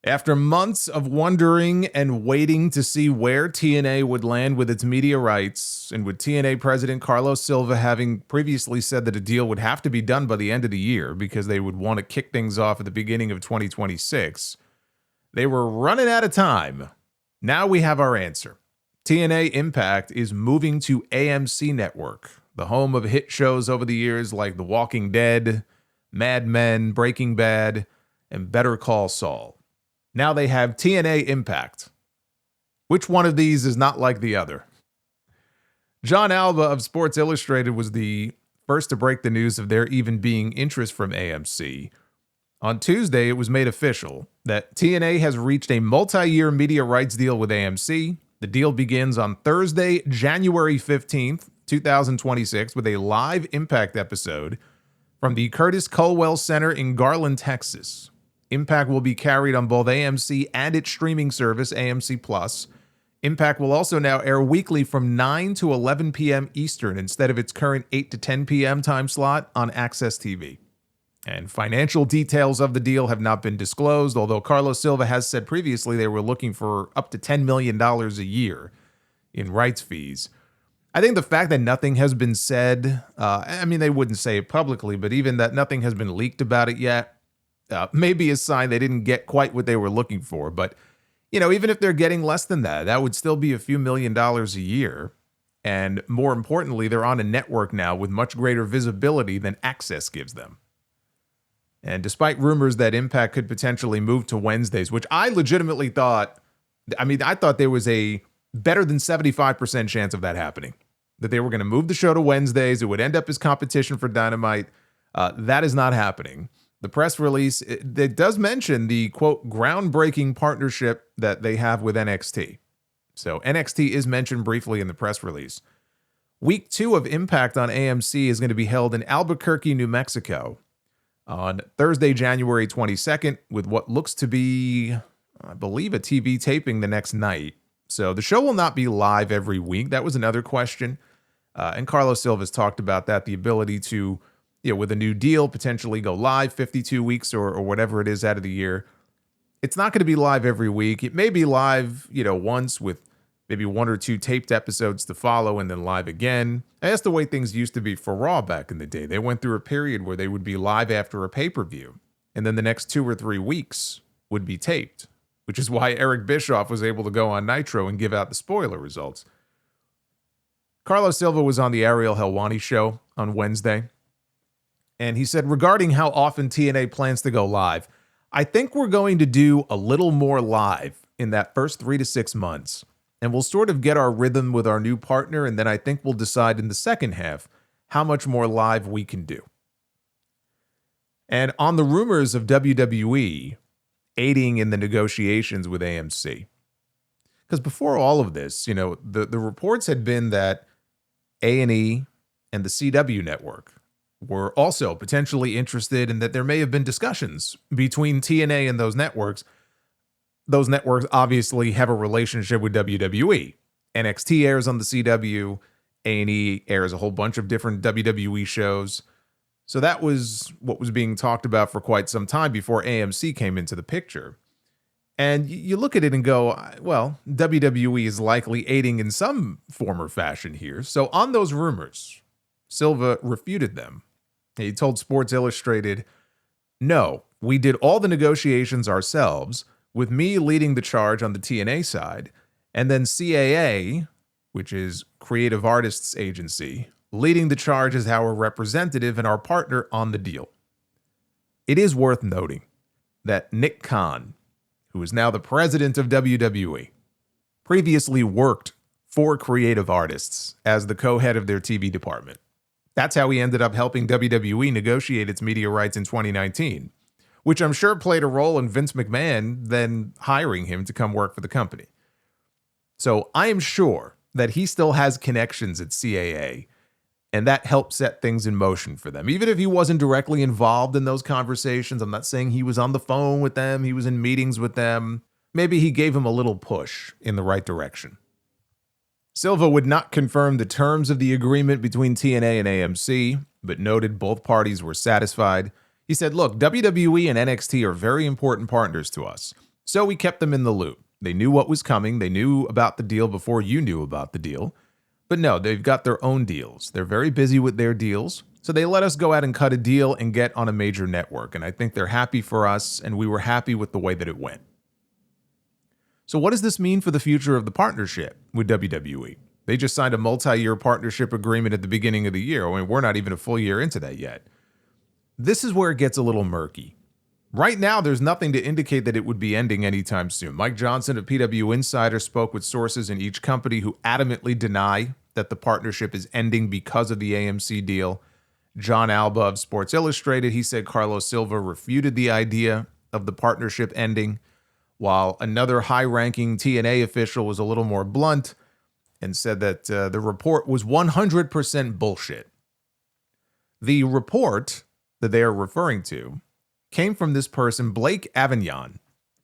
After months of wondering and waiting to see where TNA would land with its media rights, and with TNA President Carlos Silva having previously said that a deal would have to be done by the end of the year because they would want to kick things off at the beginning of 2026, they were running out of time. Now we have our answer. TNA Impact is moving to AMC Network, the home of hit shows over the years like The Walking Dead, Mad Men, Breaking Bad, and Better Call Saul. Now they have TNA Impact. Which one of these is not like the other? John Alba of Sports Illustrated was the first to break the news of there even being interest from AMC. On Tuesday, it was made official that TNA has reached a multi-year media rights deal with AMC. The deal begins on Thursday, January 15th, 2026, with a live Impact episode from the Curtis Culwell Center in Garland, Texas. Impact will be carried on both AMC and its streaming service, AMC+. Impact will also now air weekly from 9 to 11 p.m. Eastern instead of its current 8 to 10 p.m. time slot on Access TV. And financial details of the deal have not been disclosed, although Carlos Silva has said previously they were looking for up to $10 million a year in rights fees. I think the fact that nothing has been said, they wouldn't say it publicly, but even that nothing has been leaked about it yet, maybe a sign they didn't get quite what they were looking for. But, even if they're getting less than that, that would still be a few $1 million a year. And more importantly, they're on a network now with much greater visibility than Access gives them. And despite rumors that Impact could potentially move to Wednesdays, which I legitimately thought, I thought there was a better than 75% chance of that happening, that they were going to move the show to Wednesdays. It would end up as competition for Dynamite. That is not happening. The press release, it does mention the, quote, groundbreaking partnership that they have with NXT. So NXT is mentioned briefly in the press release. Week 2 of Impact on AMC is going to be held in Albuquerque, New Mexico on Thursday, January 22nd, with what looks to be, I believe, a TV taping the next night. So the show will not be live every week. That was another question. And Carlos Silva's talked about that, the ability to, with a new deal, potentially go live 52 weeks or whatever it is out of the year. It's not going to be live every week. It may be live, once with maybe 1 or 2 taped episodes to follow and then live again. That's the way things used to be for Raw back in the day. They went through a period where they would be live after a pay-per-view, and then the next 2 or 3 weeks would be taped, which is why Eric Bischoff was able to go on Nitro and give out the spoiler results. Carlos Silva was on the Ariel Helwani show on Wednesday, and he said, regarding how often TNA plans to go live, I think we're going to do a little more live in that first 3 to 6 months. And we'll sort of get our rhythm with our new partner, and then I think we'll decide in the second half how much more live we can do. And on the rumors of WWE aiding in the negotiations with AMC, because before all of this, the reports had been that A&E and the CW network were also potentially interested, and that there may have been discussions between TNA and those networks. Those networks obviously have a relationship with WWE. NXT airs on the CW. A&E airs a whole bunch of different WWE shows. So that was what was being talked about for quite some time before AMC came into the picture. And you look at it and go, well, WWE is likely aiding in some form or fashion here. So on those rumors, Silva refuted them. He told Sports Illustrated, no, we did all the negotiations ourselves, with me leading the charge on the TNA side, and then CAA, which is Creative Artists Agency, leading the charge as our representative and our partner on the deal. It is worth noting that Nick Khan, who is now the president of WWE, previously worked for Creative Artists as the co-head of their TV department. That's how he ended up helping WWE negotiate its media rights in 2019. Which I'm sure played a role in Vince McMahon then hiring him to come work for the company. So I am sure that he still has connections at CAA, and that helped set things in motion for them. Even if he wasn't directly involved in those conversations, I'm not saying he was on the phone with them, he was in meetings with them. Maybe he gave him a little push in the right direction. Silva would not confirm the terms of the agreement between TNA and AMC, but noted both parties were satisfied. He said, look, WWE and NXT are very important partners to us, So we kept them in the loop. They knew what was coming. They knew about the deal before you knew about the deal. But no, they've got their own deals. They're very busy with their deals. So they let us go out and cut a deal and get on a major network. And I think they're happy for us, and we were happy with the way that it went. So what does this mean for the future of the partnership with WWE? They just signed a multi-year partnership agreement at the beginning of the year. I mean, we're not even a full year into that yet. This is where it gets a little murky. Right now, there's nothing to indicate that it would be ending anytime soon. Mike Johnson of PW Insider spoke with sources in each company who adamantly deny that the partnership is ending because of the AMC deal. John Alba of Sports Illustrated, he said Carlos Silva refuted the idea of the partnership ending, while another high-ranking TNA official was a little more blunt and said that the report was 100% bullshit. The report that they are referring to came from this person, Blake Avignon,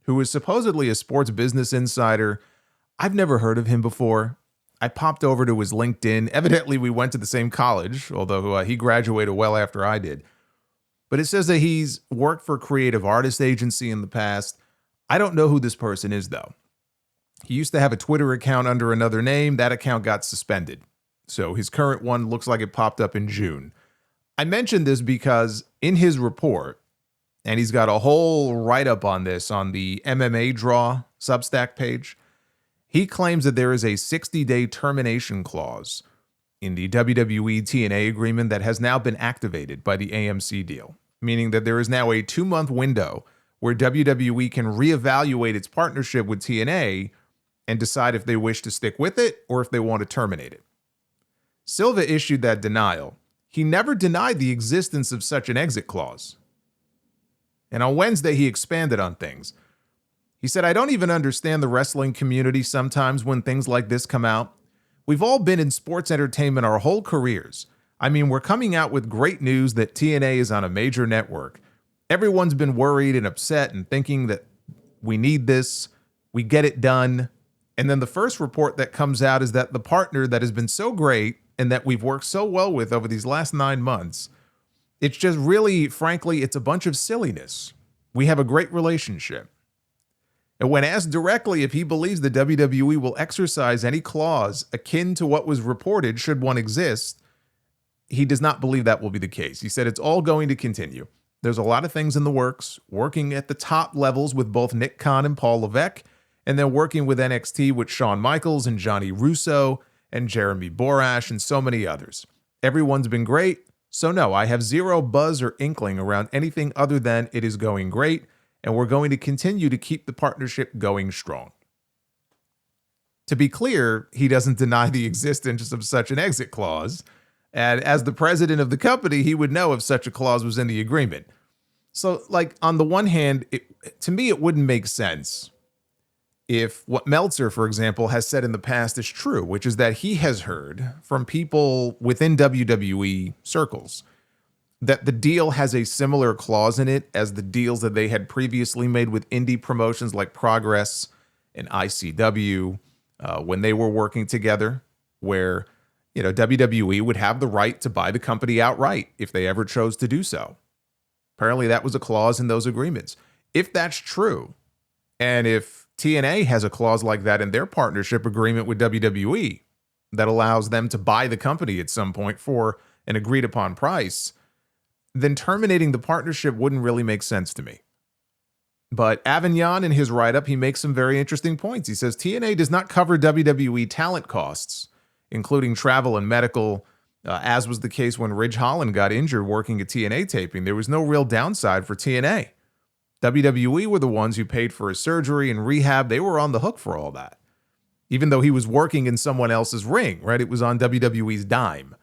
who is supposedly a sports business insider. I've never heard of him before. I popped over to his LinkedIn. Evidently, we went to the same college, although he graduated well after I did. But it says that he's worked for a creative artist agency in the past. I don't know who this person is, though. He used to have a Twitter account under another name. That account got suspended. So his current one looks like it popped up in June. I mentioned this because in his report, and he's got a whole write-up on this on the MMA Draw Substack page, he claims that there is a 60-day termination clause in the WWE TNA agreement that has now been activated by the AMC deal, meaning that there is now a 2-month window where WWE can reevaluate its partnership with TNA and decide if they wish to stick with it or if they want to terminate it. Silva issued that denial. He never denied the existence of such an exit clause. And on Wednesday, he expanded on things. He said, I don't even understand the wrestling community sometimes when things like this come out. We've all been in sports entertainment our whole careers. I mean, we're coming out with great news that TNA is on a major network. Everyone's been worried and upset and thinking that we need this, we get it done. And then the first report that comes out is that the partner that has been so great and that we've worked so well with over these last 9 months, it's just really, frankly, it's a bunch of silliness. We have a great relationship. And when asked directly if he believes the WWE will exercise any clause akin to what was reported should one exist, he does not believe that will be the case. He said it's all going to continue. There's a lot of things in the works, working at the top levels with both Nick Khan and Paul Levesque, and then working with NXT with Shawn Michaels and Johnny Russo and Jeremy Borash and so many others. Everyone's been great, so no, I have zero buzz or inkling around anything other than it is going great, and we're going to continue to keep the partnership going strong. To be clear, he doesn't deny the existence of such an exit clause, and as the president of the company, he would know if such a clause was in the agreement. So, like, on the one hand, to me, it wouldn't make sense if what Meltzer, for example, has said in the past is true, which is that he has heard from people within WWE circles that the deal has a similar clause in it as the deals that they had previously made with indie promotions like Progress and ICW when they were working together, where, you know, WWE would have the right to buy the company outright if they ever chose to do so. Apparently that was a clause in those agreements. If that's true, and if TNA has a clause like that in their partnership agreement with WWE that allows them to buy the company at some point for an agreed upon price, then terminating the partnership wouldn't really make sense to me. But Avignon, in his write-up, he makes some very interesting points. He says TNA does not cover WWE talent costs, including travel and medical, as was the case when Ridge Holland got injured working at TNA taping. There was no real downside for TNA. WWE were the ones who paid for his surgery and rehab. They were on the hook for all that. Even though he was working in someone else's ring, right? It was on WWE's dime.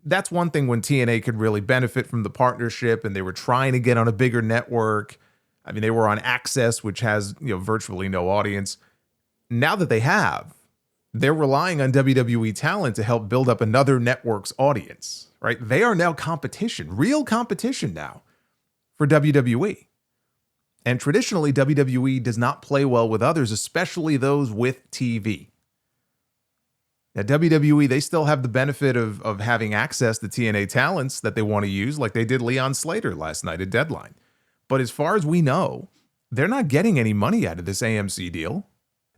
That's one thing when TNA could really benefit from the partnership, and they were trying to get on a bigger network. I mean, they were on Access, which has, you know, virtually no audience. Now that they have, they're relying on WWE talent to help build up another network's audience, right? They are now competition, real competition now for WWE. And traditionally, WWE does not play well with others, especially those with TV. At WWE, they still have the benefit of having access to TNA talents that they want to use, like they did Leon Slater last night at Deadline. But as far as we know, they're not getting any money out of this AMC deal.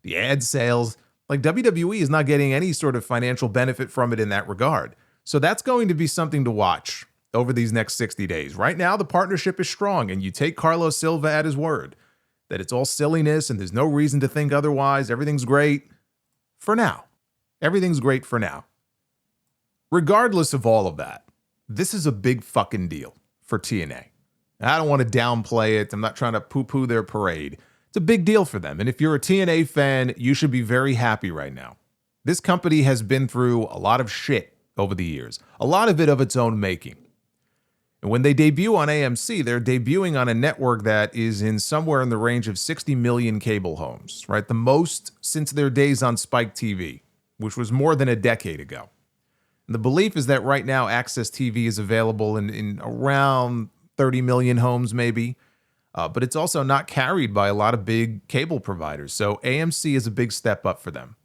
The ad sales, like WWE is not getting any sort of financial benefit from it in that regard. So that's going to be something to watch over these next 60 days. Right now, the partnership is strong, and you take Carlos Silva at his word that it's all silliness and there's no reason to think otherwise. Everything's great for now. Everything's great for now. Regardless of all of that, this is a big fucking deal for TNA. I don't want to downplay it. I'm not trying to poo-poo their parade. It's a big deal for them. And if you're a TNA fan, you should be very happy right now. This company has been through a lot of shit over the years, a lot of it of its own making. And when they debut on AMC, they're debuting on a network that is in somewhere in the range of 60 million cable homes, right? The most since their days on Spike TV, which was more than a decade ago. And the belief is that right now Access TV is available in around 30 million homes maybe, but it's also not carried by a lot of big cable providers. So AMC is a big step up for them.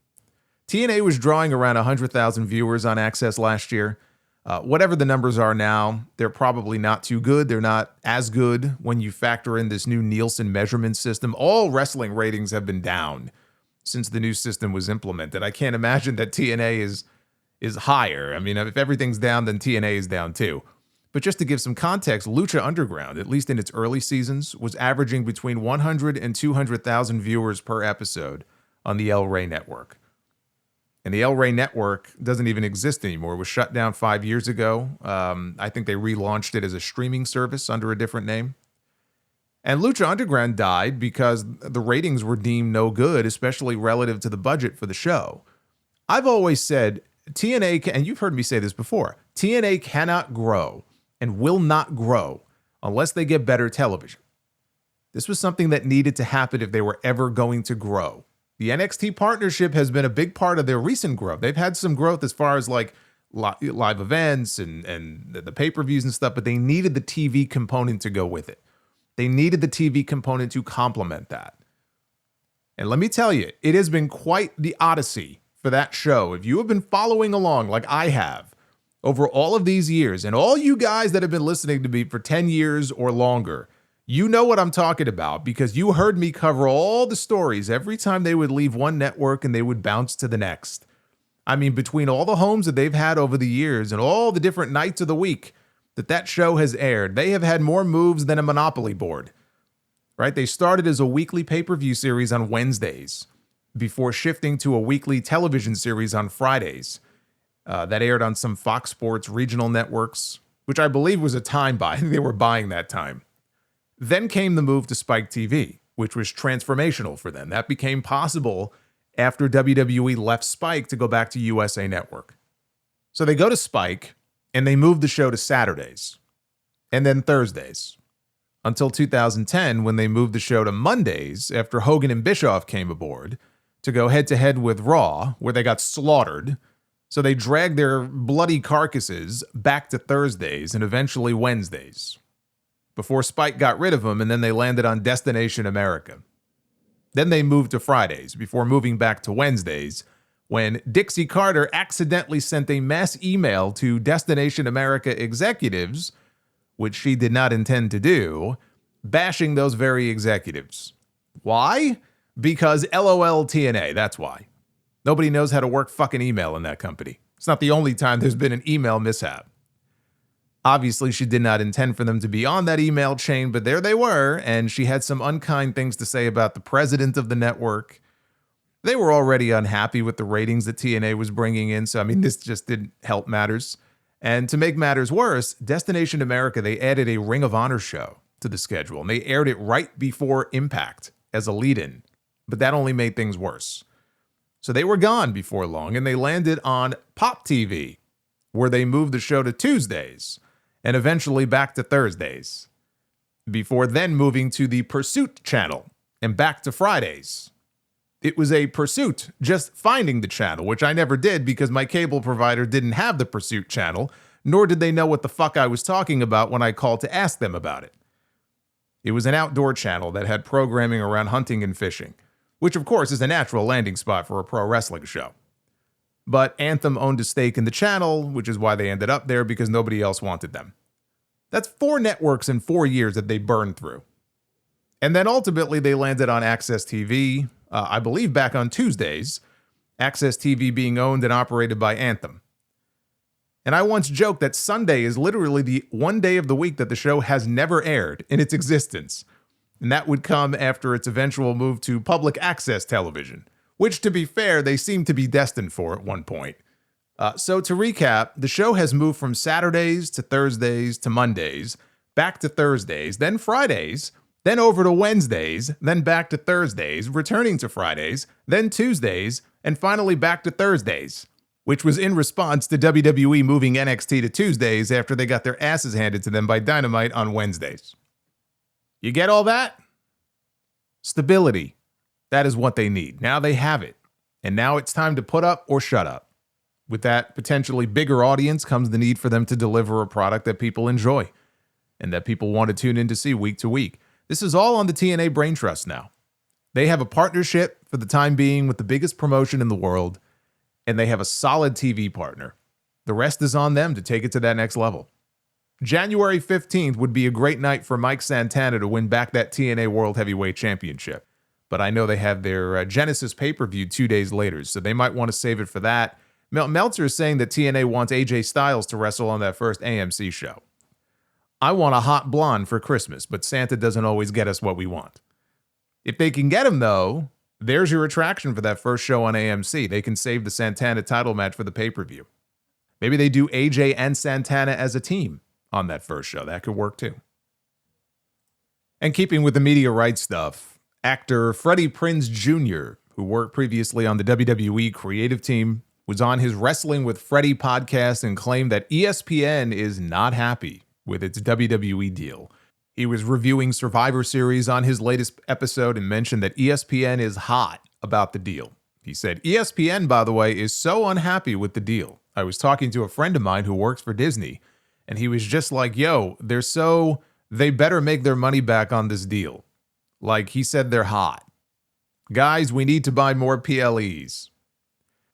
TNA was drawing around 100,000 viewers on Access last year. Whatever the numbers are now, they're probably not too good. They're not as good when you factor in this new Nielsen measurement system. All wrestling ratings have been down since the new system was implemented. I can't imagine that TNA is higher. I mean, if everything's down, then TNA is down too. But just to give some context, Lucha Underground, at least in its early seasons, was averaging between 100 and 200,000 viewers per episode on the El Rey network. And the El Rey network doesn't even exist anymore. It was shut down 5 years ago. I think they relaunched it as a streaming service under a different name. And Lucha Underground died because the ratings were deemed no good, especially relative to the budget for the show. I've always said TNA, and you've heard me say this before, TNA cannot grow and will not grow unless they get better television. This was something that needed to happen if they were ever going to grow. The NXT partnership has been a big part of their recent growth. They've had some growth as far as like live events and the pay-per-views and stuff, but they needed the TV component to go with it. They needed the TV component to complement that. And let me tell you, it has been quite the odyssey for that show. If you have been following along like I have over all of these years, and all you guys that have been listening to me for 10 years or longer, you know what I'm talking about because you heard me cover all the stories every time they would leave one network and they would bounce to the next. I mean, between all the homes that they've had over the years and all the different nights of the week that show has aired, they have had more moves than a Monopoly board, right? They started as a weekly pay-per-view series on Wednesdays before shifting to a weekly television series on Fridays that aired on some Fox Sports regional networks, which I believe was a time buy. They were buying that time. Then came the move to Spike TV, which was transformational for them. That became possible after WWE left Spike to go back to USA Network. So they go to Spike, and they moved the show to Saturdays, and then Thursdays, until 2010 when they moved the show to Mondays after Hogan and Bischoff came aboard to go head-to-head with Raw, where they got slaughtered. So they dragged their bloody carcasses back to Thursdays and eventually Wednesdays, before Spike got rid of them, and then they landed on Destination America. Then they moved to Fridays before moving back to Wednesdays when Dixie Carter accidentally sent a mass email to Destination America executives, which she did not intend to do, bashing those very executives. Why? Because LOL TNA, that's why. Nobody knows how to work fucking email in that company. It's not the only time there's been an email mishap. Obviously, she did not intend for them to be on that email chain, but there they were, and she had some unkind things to say about the president of the network. They were already unhappy with the ratings that TNA was bringing in, so I mean, this just didn't help matters. And to make matters worse, Destination America, they added a Ring of Honor show to the schedule, and they aired it right before Impact as a lead-in, but that only made things worse. So they were gone before long, and they landed on Pop TV, where they moved the show to Tuesdays, and eventually back to Thursdays, before then moving to the Pursuit channel and back to Fridays. It was a pursuit just finding the channel, which I never did because my cable provider didn't have the Pursuit channel, nor did they know what the fuck I was talking about when I called to ask them about it. It was an outdoor channel that had programming around hunting and fishing, which of course is a natural landing spot for a pro wrestling show. But Anthem owned a stake in the channel, which is why they ended up there because nobody else wanted them. That's 4 networks in 4 years that they burned through. And then ultimately they landed on Access TV, I believe back on Tuesdays, Access TV being owned and operated by Anthem. And I once joked that Sunday is literally the one day of the week that the show has never aired in its existence. And that would come after its eventual move to public access television, which, to be fair, they seem to be destined for at one point. So to recap, the show has moved from Saturdays to Thursdays to Mondays, back to Thursdays, then Fridays, then over to Wednesdays, then back to Thursdays, returning to Fridays, then Tuesdays, and finally back to Thursdays, which was in response to WWE moving NXT to Tuesdays after they got their asses handed to them by Dynamite on Wednesdays. You get all that? Stability. That is what they need. Now they have it. And now it's time to put up or shut up. With that potentially bigger audience comes the need for them to deliver a product that people enjoy and that people want to tune in to see week to week. This is all on the TNA Brain Trust now. They have a partnership for the time being with the biggest promotion in the world, and they have a solid TV partner. The rest is on them to take it to that next level. January 15th would be a great night for Mike Santana to win back that TNA World Heavyweight Championship. But I know they have their Genesis pay-per-view 2 days later, so they might want to save it for that. Meltzer is saying that TNA wants AJ Styles to wrestle on that first AMC show. I want a hot blonde for Christmas, but Santa doesn't always get us what we want. If they can get him, though, there's your attraction for that first show on AMC. They can save the Santana title match for the pay-per-view. Maybe they do AJ and Santana as a team on that first show. That could work too. And keeping with the media rights stuff, actor Freddie Prinze Jr., who worked previously on the WWE creative team, was on his Wrestling with Freddie podcast and claimed that ESPN is not happy with its WWE deal. He was reviewing Survivor Series on his latest episode and mentioned that ESPN is hot about the deal. He said, ESPN, by the way, is so unhappy with the deal. I was talking to a friend of mine who works for Disney, and he was just like, yo, they better make their money back on this deal. Like, he said they're hot. Guys, we need to buy more PLEs.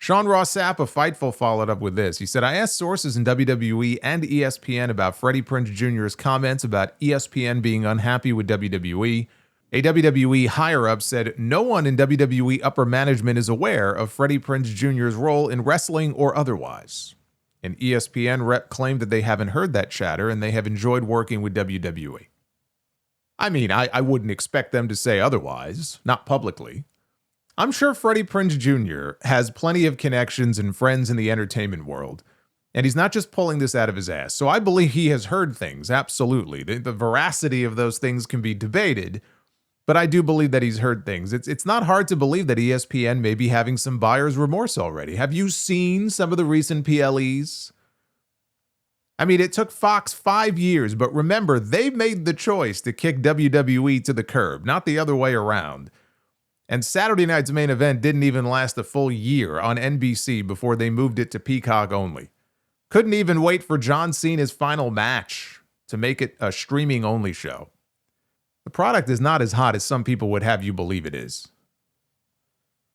Sean Ross Sapp of Fightful followed up with this. He said, I asked sources in WWE and ESPN about Freddie Prinze Jr.'s comments about ESPN being unhappy with WWE. A WWE higher-up said no one in WWE upper management is aware of Freddie Prinze Jr.'s role in wrestling or otherwise. An ESPN rep claimed that they haven't heard that chatter and they have enjoyed working with WWE. I mean, I wouldn't expect them to say otherwise, not publicly. I'm sure Freddie Prinze Jr. has plenty of connections and friends in the entertainment world, and he's not just pulling this out of his ass. So I believe he has heard things, absolutely. The veracity of those things can be debated, but I do believe that he's heard things. It's not hard to believe that ESPN may be having some buyer's remorse already. Have you seen some of the recent PLEs? I mean, it took Fox 5 years, but remember, they made the choice to kick WWE to the curb, not the other way around. And Saturday night's main event didn't even last a full year on NBC before they moved it to Peacock only. Couldn't even wait for John Cena's final match to make it a streaming-only show. The product is not as hot as some people would have you believe it is.